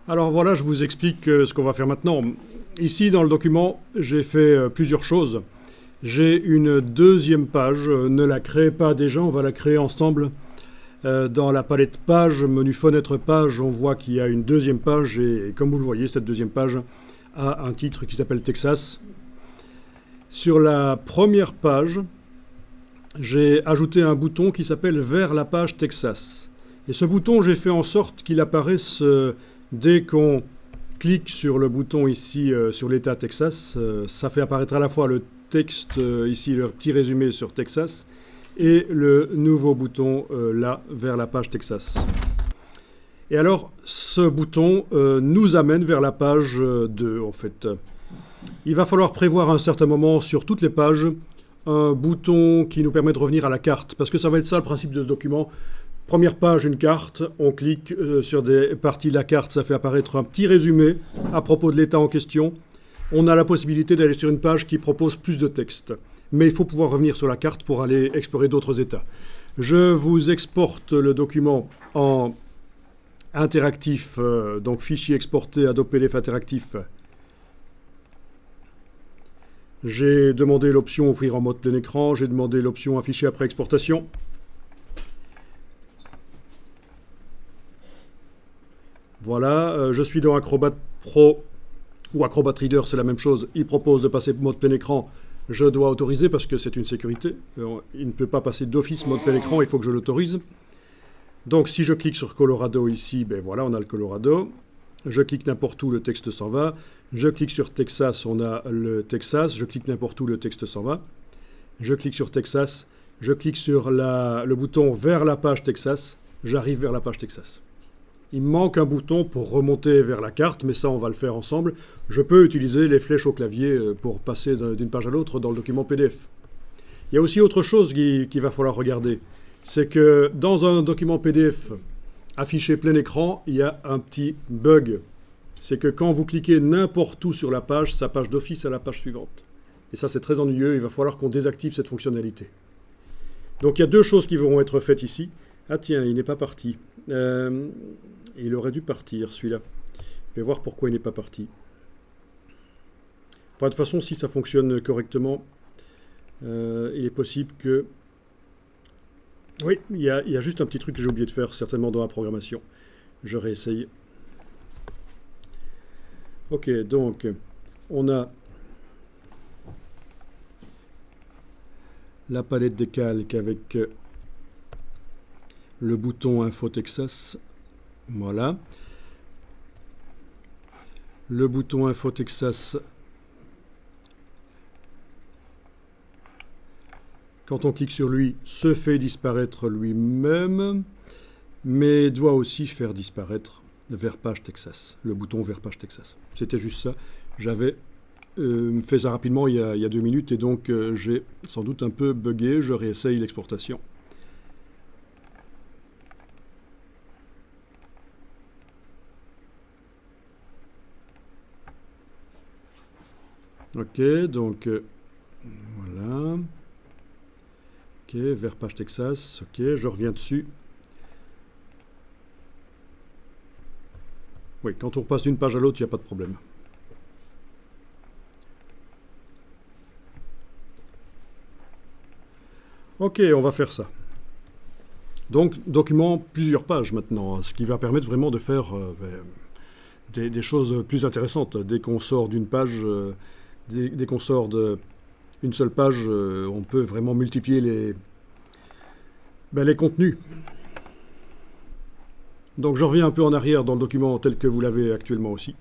Alors voilà, je vous explique ce qu'on va faire maintenant. Ici, dans le document, j'ai fait plusieurs choses. J'ai une deuxième page. Ne la créez pas déjà, on va la créer ensemble. Dans la palette page, menu fenêtre page, on voit qu'il y a une deuxième page. Et comme vous le voyez, cette deuxième page a un titre qui s'appelle Texas. Sur la première page, j'ai ajouté un bouton qui s'appelle Vers la page Texas. Et ce bouton, j'ai fait en sorte qu'il apparaisse dès qu'on clique sur le bouton ici sur l'État Texas. Ça fait apparaître à la fois le texte ici, le petit résumé sur Texas, et le nouveau bouton là, vers la page Texas. Et alors, ce bouton nous amène vers la page 2, en fait. Il va falloir prévoir à un certain moment sur toutes les pages un bouton qui nous permet de revenir à la carte, parce que ça va être ça le principe de ce document. Première page, une carte, on clique sur des parties de la carte, ça fait apparaître un petit résumé à propos de l'état en question. On a la possibilité d'aller sur une page qui propose plus de texte. Mais il faut pouvoir revenir sur la carte pour aller explorer d'autres états. Je vous exporte le document en interactif, donc fichier exporté Adobe PDF interactif. J'ai demandé l'option ouvrir en mode plein écran, j'ai demandé l'option afficher après exportation. Voilà, je suis dans Acrobat Pro ou Acrobat Reader, c'est la même chose. Il propose de passer mode plein écran. Je dois autoriser parce que c'est une sécurité. Il ne peut pas passer d'office mode plein écran, il faut que je l'autorise. Donc si je clique sur Colorado ici, ben voilà, on a le Colorado. Je clique n'importe où, le texte s'en va. Je clique sur Texas, on a le Texas. Je clique n'importe où, le texte s'en va. Je clique sur Texas. Je clique sur le bouton vers la page Texas. J'arrive vers la page Texas. Il me manque un bouton pour remonter vers la carte, mais ça, on va le faire ensemble. Je peux utiliser les flèches au clavier pour passer d'une page à l'autre dans le document PDF. Il y a aussi autre chose qu'il va falloir regarder. C'est que dans un document PDF affiché plein écran, il y a un petit bug. C'est que quand vous cliquez n'importe où sur la page, ça passe d'office à la page suivante. Et ça, c'est très ennuyeux. Il va falloir qu'on désactive cette fonctionnalité. Donc, il y a deux choses qui vont être faites ici. Ah tiens, il n'est pas parti. Il aurait dû partir, celui-là. Je vais voir pourquoi il n'est pas parti. Enfin, de toute façon, si ça fonctionne correctement, il est possible que... Oui, il y a juste un petit truc que j'ai oublié de faire, certainement dans la programmation. Je réessaye. Ok, donc, on a la palette des calques avec le bouton Info Texas. Voilà. Le bouton Info Texas, quand on clique sur lui, se fait disparaître lui-même, mais doit aussi faire disparaître vers page Texas, le bouton vers page Texas. C'était juste ça. J'avais fait ça rapidement il y a 2 minutes et donc j'ai sans doute un peu bugué. Je réessaye l'exportation. Ok, donc voilà. Ok, vers page Texas. Ok, je reviens dessus. Oui, quand on repasse d'une page à l'autre, il n'y a pas de problème. Ok, on va faire ça. Donc, document, plusieurs pages maintenant, ce qui va permettre vraiment de faire des choses plus intéressantes. Dès qu'on sort d'une page... Dès qu'on sort d'une seule page, on peut vraiment multiplier les contenus. Donc je reviens un peu en arrière dans le document tel que vous l'avez actuellement aussi.